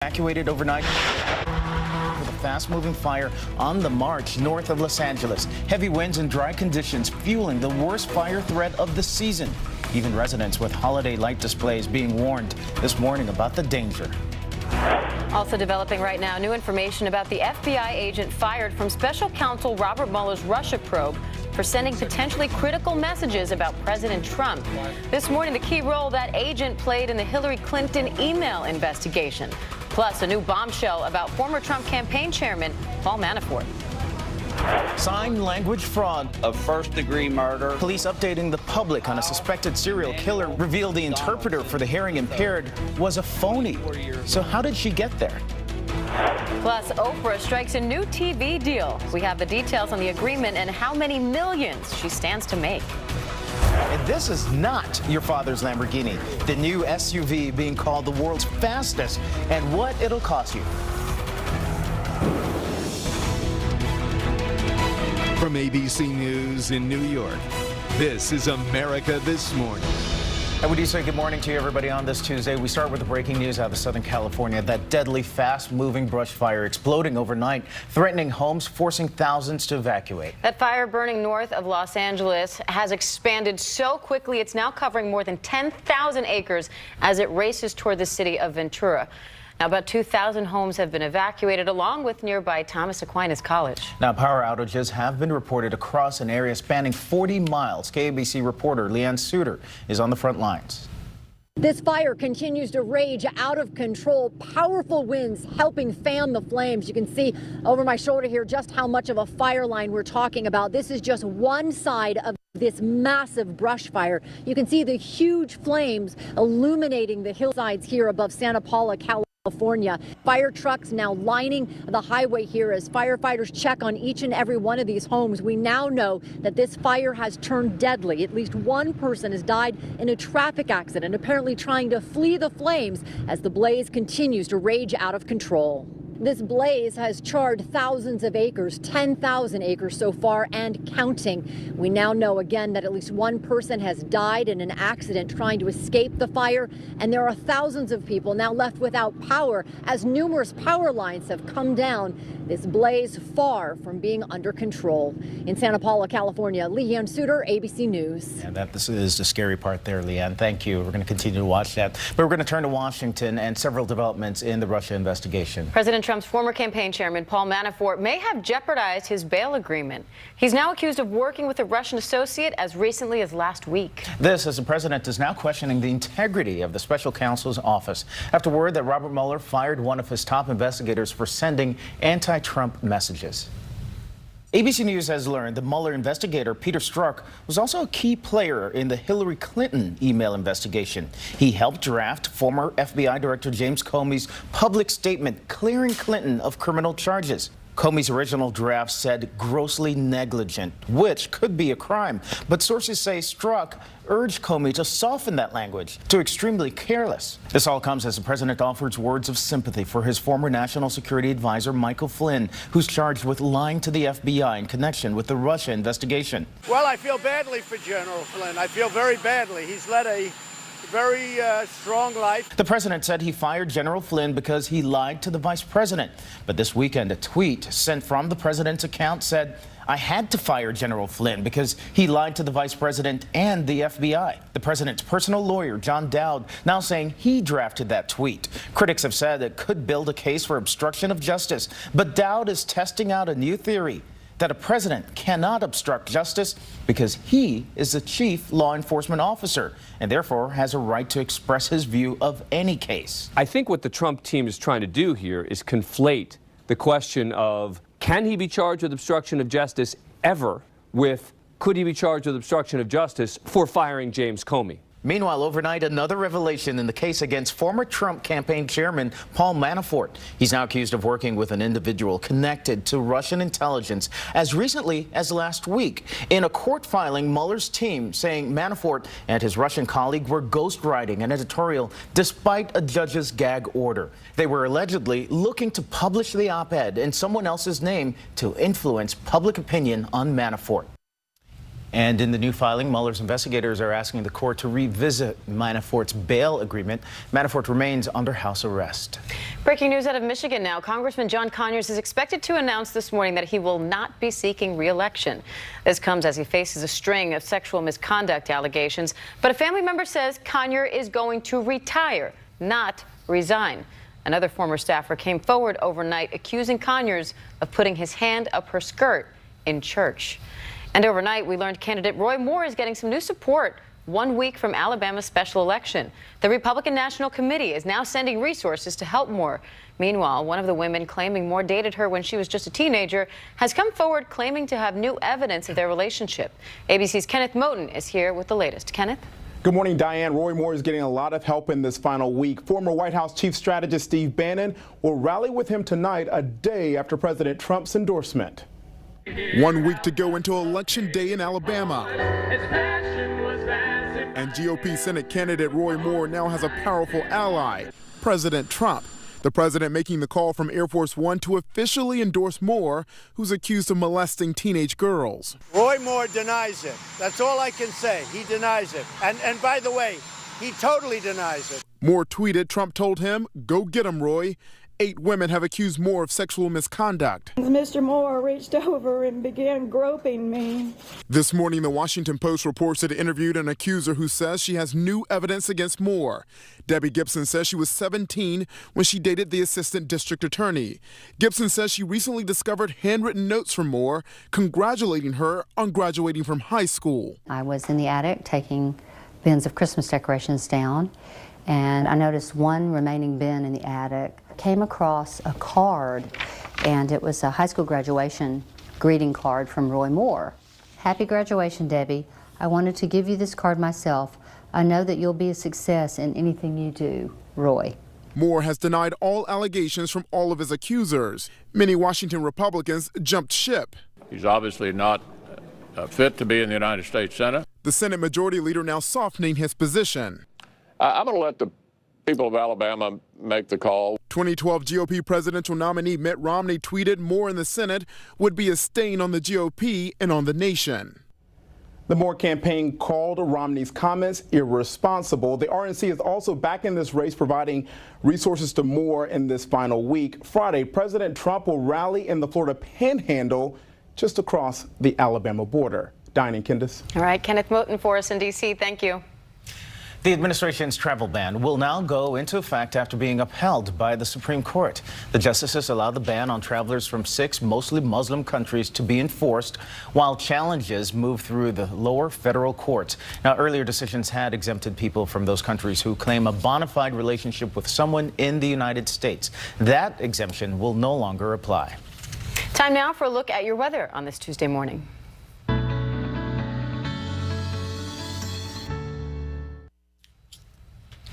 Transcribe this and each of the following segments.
evacuated overnight with a fast-moving fire on the march north of Los Angeles. Heavy winds and dry conditions fueling the worst fire threat of the season. Even residents with holiday light displays being warned this morning about the danger. Also developing right now, new information about the FBI agent fired from special counsel Robert Mueller's Russia probe for sending potentially critical messages about President Trump. This morning, the key role that agent played in the Hillary Clinton email investigation. Plus, a new bombshell about former Trump campaign chairman Paul Manafort. Sign language fraud. Of first-degree murder. Police updating the public on a suspected serial killer revealed the interpreter for the hearing impaired was a phony. So how did she get there? Plus, Oprah strikes a new TV deal. We have the details on the agreement and how many millions she stands to make. And this is not your father's Lamborghini. The new SUV being called the world's fastest and what it'll cost you. From ABC News in New York, this is America This Morning. And we do say good morning to you, everybody, on this Tuesday. We start with the breaking news out of Southern California. That deadly, fast-moving brush fire exploding overnight, threatening homes, forcing thousands to evacuate. That fire burning north of Los Angeles has expanded so quickly, it's now covering more than 10,000 acres as it races toward the city of Ventura. Now, about 2,000 homes have been evacuated, along with nearby Thomas Aquinas College. Now, power outages have been reported across an area spanning 40 miles. KABC reporter Leanne Suter is on the front lines. This fire continues to rage out of control. Powerful winds helping fan the flames. You can see over my shoulder here just how much of a fire line we're talking about. This is just one side of this massive brush fire. You can see the huge flames illuminating the hillsides here above Santa Paula, California. Fire trucks now lining the highway here as firefighters check on each and every one of these homes. We now know that this fire has turned deadly. At least one person has died in a traffic accident, apparently trying to flee the flames as the blaze continues to rage out of control. This blaze has charred thousands of acres, 10,000 acres so far and counting. We now know again that at least one person has died in an accident trying to escape the fire, and there are thousands of people now left without power as numerous power lines have come down. This blaze far from being under control. In Santa Paula, California, Leanne Suter, ABC News. Yeah, this is the scary part there, Leanne. Thank you. We're going to continue to watch that. But we're going to turn to Washington and several developments in the Russia investigation. President Trump's former campaign chairman, Paul Manafort, may have jeopardized his bail agreement. He's now accused of working with a Russian associate as recently as last week. This as the president is now questioning the integrity of the special counsel's office after word that Robert Mueller fired one of his top investigators for sending anti-Trump messages. ABC News has learned the Mueller investigator, Peter Strzok, was also a key player in the Hillary Clinton email investigation. He helped draft former FBI Director James Comey's public statement clearing Clinton of criminal charges. Comey's original draft said grossly negligent, which could be a crime. But sources say Strzok urged Comey to soften that language to extremely careless. This all comes as the president offers words of sympathy for his former national security advisor, Michael Flynn, who's charged with lying to the FBI in connection with the Russia investigation. Well, I feel badly for General Flynn. I feel very badly. He's led a very strong life. The president said he fired General Flynn because he lied to the vice president. But this weekend, a tweet sent from the president's account said, "I had to fire General Flynn because he lied to the vice president and the FBI." The president's personal lawyer, John Dowd, now saying he drafted that tweet. Critics have said it could build a case for obstruction of justice. But Dowd is testing out a new theory that a president cannot obstruct justice because he is the chief law enforcement officer and therefore has a right to express his view of any case. I think what the Trump team is trying to do here is conflate the question of can he be charged with obstruction of justice ever with could he be charged with obstruction of justice for firing James Comey. Meanwhile, overnight, another revelation in the case against former Trump campaign chairman Paul Manafort. He's now accused of working with an individual connected to Russian intelligence as recently as last week. In a court filing, Mueller's team saying Manafort and his Russian colleague were ghostwriting an editorial despite a judge's gag order. They were allegedly looking to publish the op-ed in someone else's name to influence public opinion on Manafort. And in the new filing, Mueller's investigators are asking the court to revisit Manafort's bail agreement. Manafort remains under house arrest. Breaking news out of Michigan now. Congressman John Conyers is expected to announce this morning that he will not be seeking re-election. This comes as he faces a string of sexual misconduct allegations. But a family member says Conyers is going to retire, not resign. Another former staffer came forward overnight accusing Conyers of putting his hand up her skirt in church. And overnight, we learned candidate Roy Moore is getting some new support 1 week from Alabama's special election. The Republican National Committee is now sending resources to help Moore. Meanwhile, one of the women claiming Moore dated her when she was just a teenager has come forward claiming to have new evidence of their relationship. ABC's Kenneth Moten is here with the latest. Kenneth? Good morning, Diane. Roy Moore is getting a lot of help in this final week. Former White House Chief Strategist Steve Bannon will rally with him tonight, a day after President Trump's endorsement. 1 week to go until Election Day in Alabama. And GOP Senate candidate Roy Moore now has a powerful ally, President Trump. The president making the call from Air Force One to officially endorse Moore, who's accused of molesting teenage girls. Roy Moore denies it. That's all I can say. He denies it. And by the way, he totally denies it. Moore tweeted Trump told him, "Go get him, Roy." 8 women have accused Moore of sexual misconduct. Mr. Moore reached over and began groping me. This morning, the Washington Post reports it interviewed an accuser who says she has new evidence against Moore. Debbie Gibson says she was 17 when she dated the assistant district attorney. Gibson says she recently discovered handwritten notes from Moore congratulating her on graduating from high school. I was in the attic taking bins of Christmas decorations down, and I noticed one remaining bin in the attic. Came across a card, and it was a high school graduation greeting card from Roy Moore. Happy graduation, Debbie. I wanted to give you this card myself. I know that you'll be a success in anything you do, Roy. Moore has denied all allegations from all of his accusers. Many Washington Republicans jumped ship. He's obviously not fit to be in the United States Senate. The Senate Majority Leader now softening his position. I'm going to let the people of Alabama make the call. 2012 GOP presidential nominee Mitt Romney tweeted Moore in the Senate would be a stain on the GOP and on the nation. The Moore campaign called Romney's comments irresponsible. The RNC is also back in this race, providing resources to Moore in this final week. Friday, President Trump will rally in the Florida Panhandle just across the Alabama border. Diane and Candace. All right, Kenneth Moten for us in D.C. Thank you. The administration's travel ban will now go into effect after being upheld by the Supreme Court. The justices allowed the ban on travelers from 6 mostly Muslim countries to be enforced, while challenges move through the lower federal courts. Now, earlier decisions had exempted people from those countries who claim a bona fide relationship with someone in the United States. That exemption will no longer apply. Time now for a look at your weather on this Tuesday morning.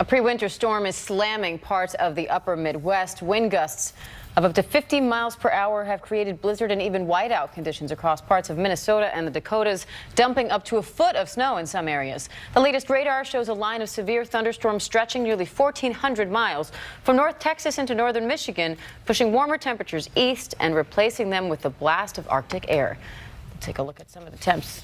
A pre-winter storm is slamming parts of the upper Midwest. Wind gusts of up to 50 miles per hour have created blizzard and even whiteout conditions across parts of Minnesota and the Dakotas, dumping up to a foot of snow in some areas. The latest radar shows a line of severe thunderstorms stretching nearly 1,400 miles from North Texas into northern Michigan, pushing warmer temperatures east and replacing them with the blast of Arctic air. We'll take a look at some of the temps.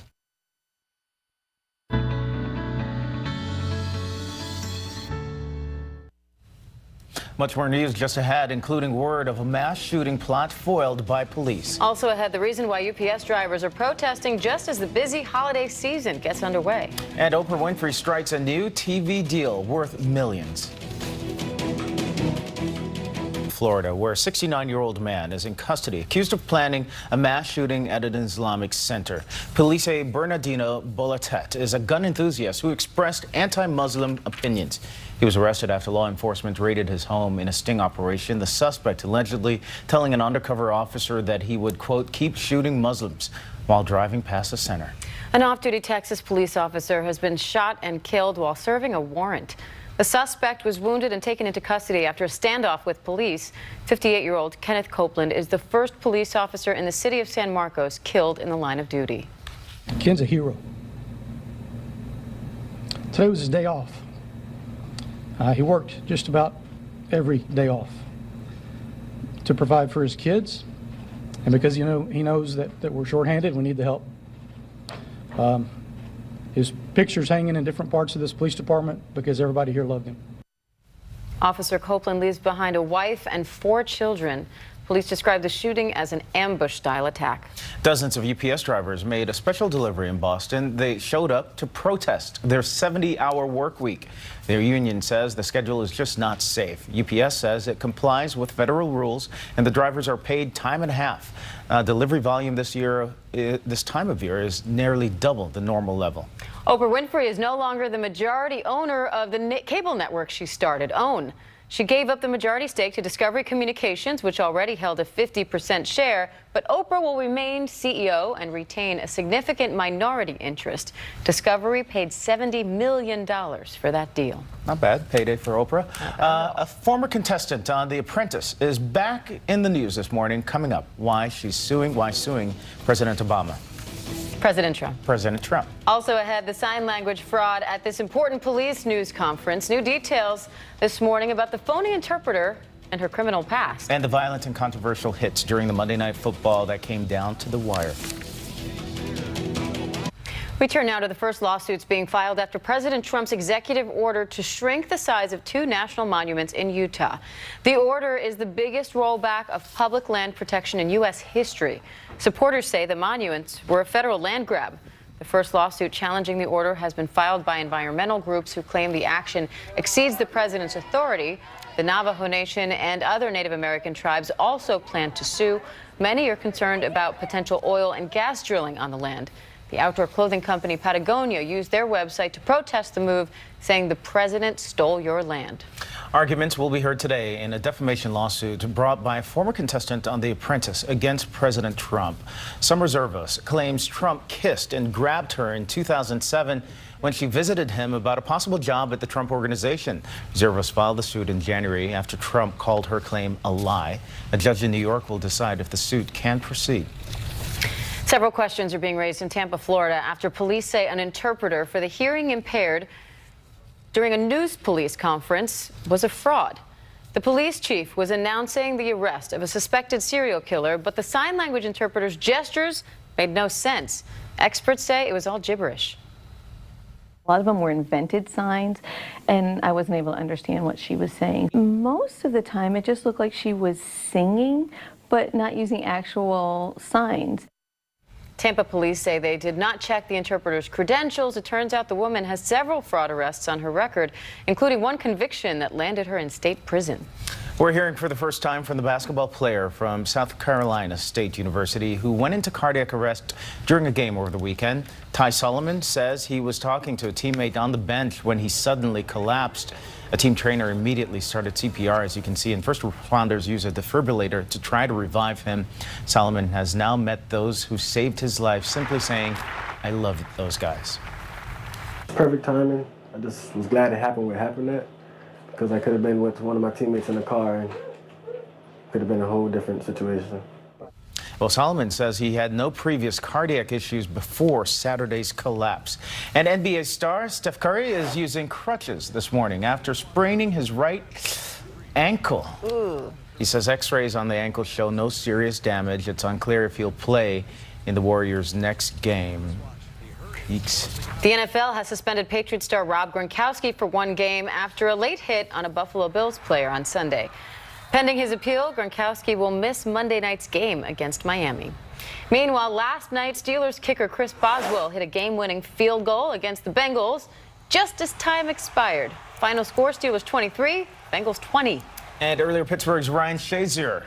Much more news just ahead, including word of a mass shooting plot foiled by police. Also ahead, the reason why UPS drivers are protesting just as the busy holiday season gets underway. And Oprah Winfrey strikes a new TV deal worth millions. Florida, where a 69-year-old man is in custody accused of planning a mass shooting at an Islamic center. Police say Bernardino Bolatet is a gun enthusiast who expressed anti-Muslim opinions. He was arrested after law enforcement raided his home in a sting operation. The suspect allegedly telling an undercover officer that he would, quote, keep shooting Muslims while driving past the center. An off-duty Texas police officer has been shot and killed while serving a warrant. The suspect was wounded and taken into custody after a standoff with police. 58-year-old Kenneth Copeland is the first police officer in the city of San Marcos killed in the line of duty. Ken's a hero. Today was his day off. He worked just about every day off to provide for his kids, and because he knows that we're shorthanded, we need the help. His picture's hanging in different parts of this police department because everybody here loved him. Officer Copeland leaves behind a wife and 4 children. Police describe the shooting as an ambush-style attack. Dozens of UPS drivers made a special delivery in Boston. They showed up to protest their 70-hour work week. Their union says the schedule is just not safe. UPS says it complies with federal rules and the drivers are paid time and a half. Delivery volume this time of year is nearly double the normal level. Oprah Winfrey is no longer the majority owner of the cable network she started, OWN. She gave up the majority stake to Discovery Communications, which already held a 50% share, but Oprah will remain CEO and retain a significant minority interest. Discovery paid $70 million for that deal. Not bad payday for Oprah. A former contestant on The Apprentice is back in the news this morning. Coming up, why suing President Obama. President Trump. Also ahead, the sign language fraud at this important police news conference. New details this morning about the phony interpreter and her criminal past. And the violent and controversial hits during the Monday Night Football that came down to the wire. We turn now to the first lawsuits being filed after President Trump's executive order to shrink the size of 2 national monuments in Utah. The order is the biggest rollback of public land protection in U.S. history. Supporters say the monuments were a federal land grab. The first lawsuit challenging the order has been filed by environmental groups who claim the action exceeds the president's authority. The Navajo Nation and other Native American tribes also plan to sue. Many are concerned about potential oil and gas drilling on the land. The outdoor clothing company Patagonia used their website to protest the move, saying the president stole your land. Arguments will be heard today in a defamation lawsuit brought by a former contestant on The Apprentice against President Trump. Some reservist claims Trump kissed and grabbed her in 2007 when she visited him about a possible job at the Trump Organization. Reservists filed the suit in January after Trump called her claim a lie. A judge in New York will decide if the suit can proceed. Several questions are being raised in Tampa, Florida, after police say an interpreter for the hearing impaired during a news police conference was a fraud. The police chief was announcing the arrest of a suspected serial killer, but the sign language interpreter's gestures made no sense. Experts say it was all gibberish. A lot of them were invented signs, and I wasn't able to understand what she was saying. Most of the time, it just looked like she was singing, but not using actual signs. Tampa police say they did not check the interpreter's credentials. It turns out the woman has several fraud arrests on her record, including one conviction that landed her in state prison. We're hearing for the first time from the basketball player from South Carolina State University who went into cardiac arrest during a game over the weekend. Ty Solomon says he was talking to a teammate on the bench when he suddenly collapsed. A team trainer immediately started CPR, as you can see, and first responders used a defibrillator to try to revive him. Solomon has now met those who saved his life, simply saying, "I love those guys." Perfect timing. I just was glad it happened where it happened at, because I could have been with one of my teammates in the car and could have been a whole different situation. Well, Solomon says he had no previous cardiac issues before Saturday's collapse. And NBA star Steph Curry is using crutches this morning after spraining his right ankle. Ooh. He says x-rays on the ankle show no serious damage. It's unclear if he'll play in the Warriors' next game. Yeeks. The NFL has suspended Patriots star Rob Gronkowski for 1 game after a late hit on a Buffalo Bills player on Sunday. Pending his appeal, Gronkowski will miss Monday night's game against Miami. Meanwhile, last night, Steelers kicker Chris Boswell hit a game-winning field goal against the Bengals just as time expired. Final score, Steelers 23, Bengals 20. And earlier, Pittsburgh's Ryan Shazier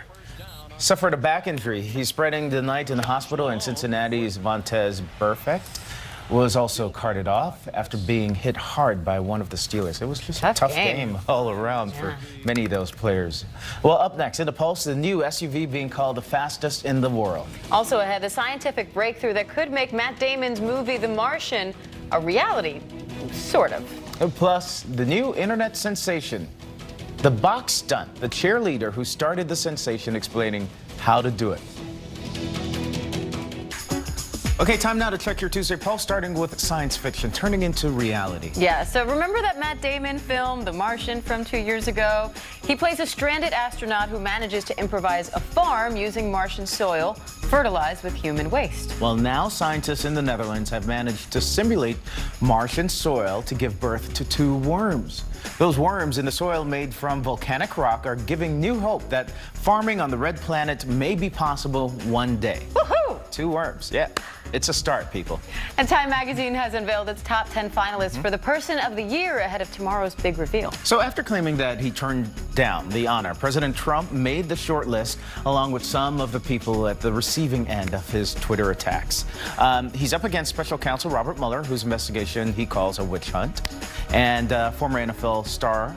suffered a back injury. He's spending the night in the hospital, and Cincinnati's Vontaze Burfict was also carted off after being hit hard by one of the Steelers. It was just a tough game all around for many of those players. Well, up next in the Pulse, the new SUV being called the fastest in the world. Also ahead, the scientific breakthrough that could make Matt Damon's movie The Martian a reality, sort of. Plus, the new internet sensation, the box stunt, the cheerleader who started the sensation explaining how to do it. Okay, time now to check your Tuesday pulse, starting with science fiction turning into reality. Yeah, so remember that Matt Damon film, The Martian, from 2 years ago? He plays a stranded astronaut who manages to improvise a farm using Martian soil, fertilized with human waste. Well, now scientists in the Netherlands have managed to simulate Martian soil to give birth to 2 worms. Those worms in the soil made from volcanic rock are giving new hope that farming on the red planet may be possible one day. Woohoo! 2 worms, yeah. It's a start, people. And Time Magazine has unveiled its top 10 finalists for the Person of the Year ahead of tomorrow's big reveal. So after claiming that he turned down the honor, President Trump made the short list along with some of the people at the receiving end of his Twitter attacks. He's up against special counsel Robert Mueller, whose investigation he calls a witch hunt, and former NFL star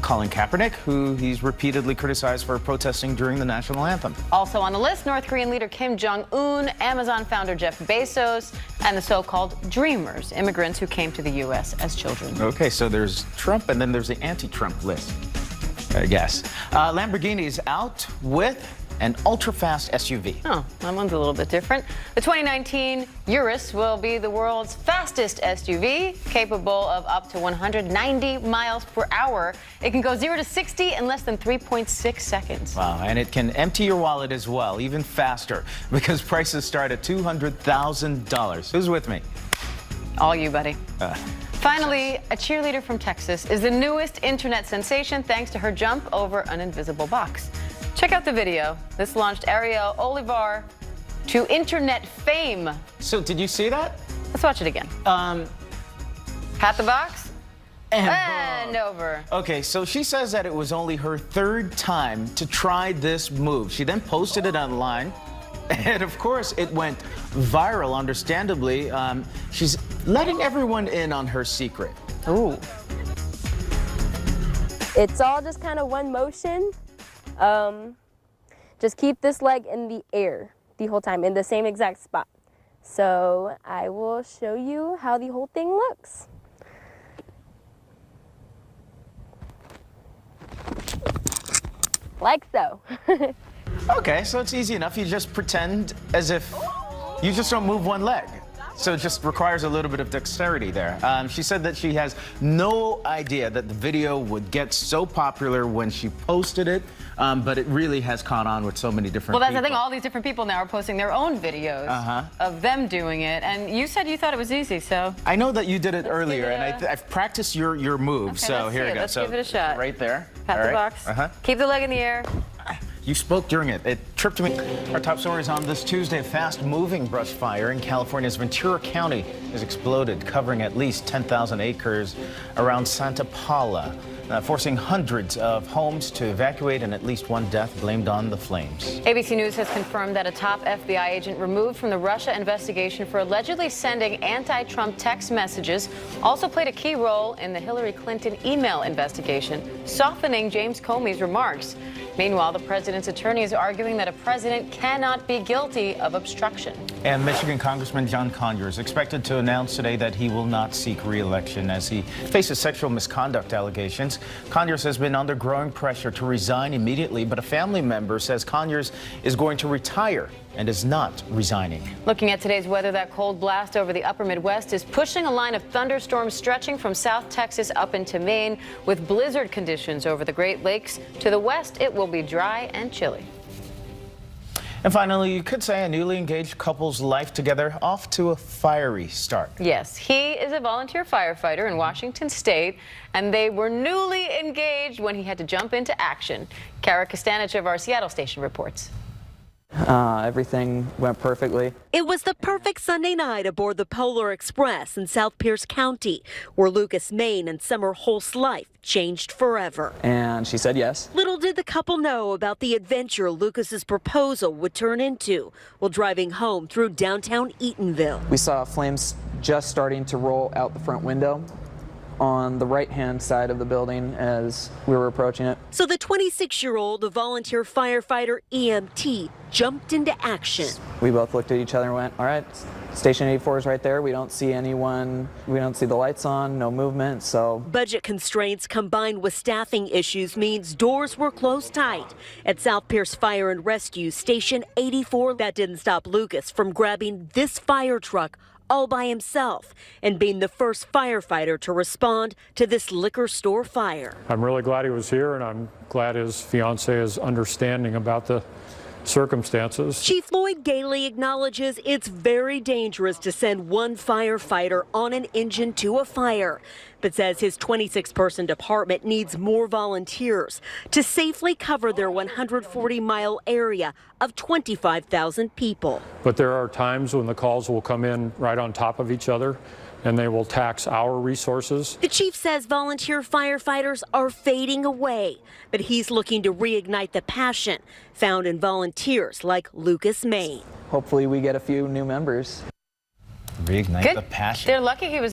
Colin Kaepernick, who he's repeatedly criticized for protesting during the national anthem. Also on the list, North Korean leader Kim Jong-un, Amazon founder Jeff Bezos, and the so-called dreamers, immigrants who came to the U.S. as children. Okay, so there's Trump, and then there's the anti-Trump list, I guess. Lamborghini is out with an ultra-fast SUV. Oh, that one's a little bit different. The 2019 Urus will be the world's fastest SUV, capable of up to 190 miles per hour. It can go 0 to 60 in less than 3.6 seconds. Wow, and it can empty your wallet as well, even faster, because prices start at $200,000. Who's with me? All you, buddy. Finally, a cheerleader from Texas is the newest internet sensation thanks to her jump over an invisible box. Check out the video. This launched Ariel Olivar to internet fame. So, did you see that? Let's watch it again. Pat the box and over. Okay, so she says that it was only her 3rd time to try this move. She then posted it online, and of course, it went viral, understandably. She's letting everyone in on her secret. Ooh. It's all just kind of one motion. Just keep this leg in the air the whole time in the same exact spot. So I will show you how the whole thing looks. Like so. Okay, so it's easy enough. You just pretend as if you just don't move one leg. So it just requires a little bit of dexterity there. She said that she has no idea that the video would get so popular when she posted it, but it really has caught on with so many different people. Well, that's the thing. All these different people now are posting their own videos of them doing it. And you said you thought it was easy, so. I know that you did it earlier, and I've practiced your move. Okay, so here we go. Let's give it a shot. Right there. Pat the box. Keep the leg in the air. You spoke during it. It tripped me. Our top stories on this Tuesday. Fast-moving brush fire in California's Ventura County has exploded, covering at least 10,000 acres around Santa Paula, forcing hundreds of homes to evacuate and at least 1 death blamed on the flames. ABC News has confirmed that a top FBI agent removed from the Russia investigation for allegedly sending anti-Trump text messages also played a key role in the Hillary Clinton email investigation, softening James Comey's remarks. Meanwhile, the president's attorney is arguing that a president cannot be guilty of obstruction. And Michigan Congressman John Conyers is expected to announce today that he will not seek re-election as he faces sexual misconduct allegations. Conyers has been under growing pressure to resign immediately, but a family member says Conyers is going to retire and is not resigning. Looking at today's weather, that cold blast over the upper Midwest is pushing a line of thunderstorms stretching from South Texas up into Maine, with blizzard conditions over the Great Lakes. To the west, it will be dry and chilly. And finally, you could say a newly engaged couple's life together off to a fiery start. Yes, he is a volunteer firefighter in Washington State, and they were newly engaged when he had to jump into action. Kara Kostanich of our Seattle station reports. Everything went perfectly. It was the perfect Sunday night aboard the Polar Express in South Pierce County, where Lucas Maine and Summer Holst's life changed forever. And she said yes. Little did the couple know about the adventure Lucas's proposal would turn into while driving home through downtown Eatonville. We saw flames just starting to roll out the front window on the right-hand side of the building as we were approaching it. So the 26-year-old, a volunteer firefighter EMT, jumped into action. We both looked at each other and went, all right, Station 84 is right there. We don't see anyone. We don't see the lights on, no movement, so. Budget constraints combined with staffing issues means doors were closed tight at South Pierce Fire and Rescue Station 84. That didn't stop Lucas from grabbing this fire truck all by himself and being the first firefighter to respond to this liquor store fire. I'm really glad he was here, and I'm glad his fiance is understanding about the circumstances. Chief Lloyd Gailey acknowledges it's very dangerous to send one firefighter on an engine to a fire, but says his 26-person department needs more volunteers to safely cover their 140-mile area of 25,000 people. But there are times when the calls will come in right on top of each other, and they will tax our resources. The chief says volunteer firefighters are fading away, but he's looking to reignite the passion found in volunteers like Lucas Main. Hopefully we get a few new members. Reignite the passion. They're lucky he was